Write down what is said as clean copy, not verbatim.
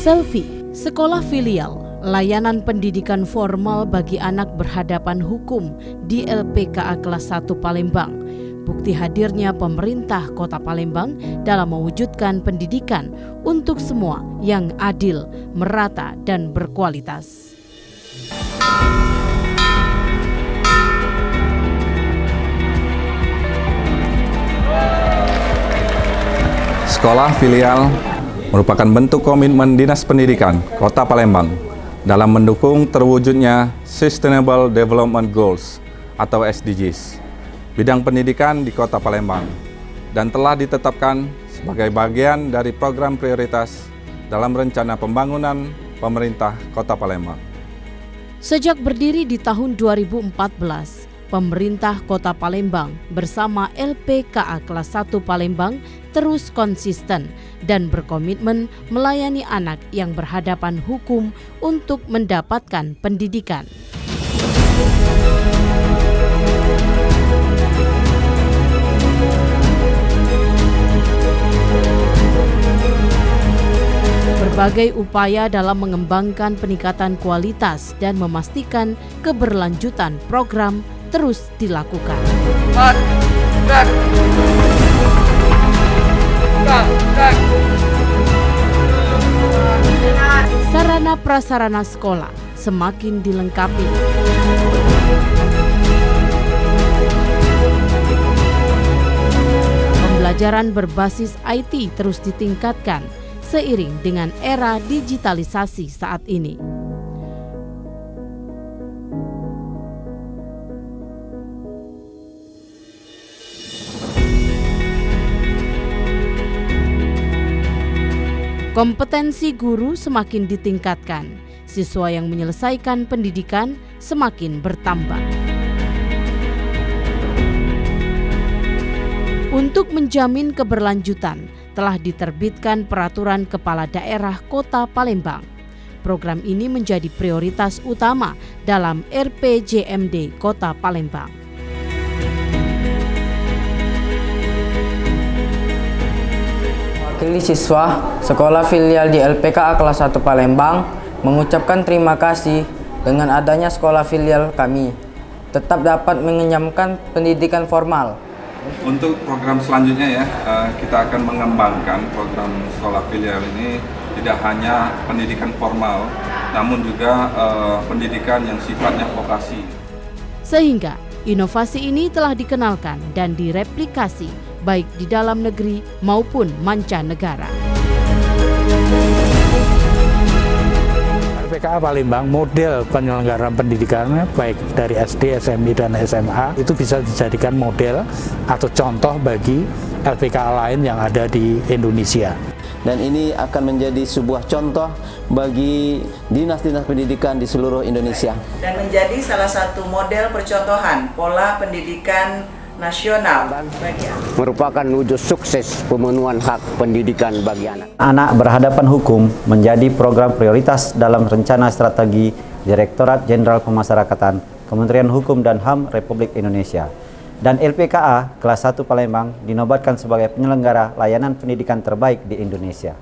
Selfie, sekolah filial, layanan pendidikan formal bagi anak berhadapan hukum di LPKA kelas 1 Palembang. Bukti hadirnya pemerintah Kota Palembang dalam mewujudkan pendidikan untuk semua yang adil, merata, dan berkualitas. Sekolah filial merupakan bentuk komitmen Dinas Pendidikan Kota Palembang dalam mendukung terwujudnya Sustainable Development Goals atau SDGs bidang pendidikan di Kota Palembang dan telah ditetapkan sebagai bagian dari program prioritas dalam rencana pembangunan pemerintah Kota Palembang. Sejak berdiri di tahun 2014, pemerintah Kota Palembang bersama LPKA kelas 1 Palembang terus konsisten dan berkomitmen melayani anak yang berhadapan hukum untuk mendapatkan pendidikan. Berbagai upaya dalam mengembangkan peningkatan kualitas dan memastikan keberlanjutan program terus dilakukan. Sarana prasarana sekolah semakin dilengkapi. Pembelajaran berbasis IT terus ditingkatkan seiring dengan era digitalisasi saat ini. Kompetensi guru semakin ditingkatkan, siswa yang menyelesaikan pendidikan semakin bertambah. Untuk menjamin keberlanjutan, telah diterbitkan Peraturan Kepala Daerah Kota Palembang. Program ini menjadi prioritas utama dalam RPJMD Kota Palembang. Wakili siswa sekolah filial di LPKA kelas 1 Palembang mengucapkan terima kasih dengan adanya sekolah filial kami tetap dapat mengenyamkan pendidikan formal. Untuk program selanjutnya ya, kita akan mengembangkan program sekolah filial ini tidak hanya pendidikan formal, namun juga pendidikan yang sifatnya vokasi. Sehingga inovasi ini telah dikenalkan dan direplikasi baik di dalam negeri maupun mancanegara. LPKA Palembang model penyelenggaraan pendidikannya baik dari SD, SMI, dan SMA itu bisa dijadikan model atau contoh bagi LPKA lain yang ada di Indonesia. Dan ini akan menjadi sebuah contoh bagi dinas-dinas pendidikan di seluruh Indonesia. Dan menjadi salah satu model percontohan pola pendidikan nasional bagi anak. Merupakan wujud sukses pemenuhan hak pendidikan bagi anak. Anak berhadapan hukum menjadi program prioritas dalam rencana strategi Direktorat Jenderal Pemasyarakatan Kementerian Hukum dan HAM Republik Indonesia. Dan LPKA kelas 1 Palembang dinobatkan sebagai penyelenggara layanan pendidikan terbaik di Indonesia.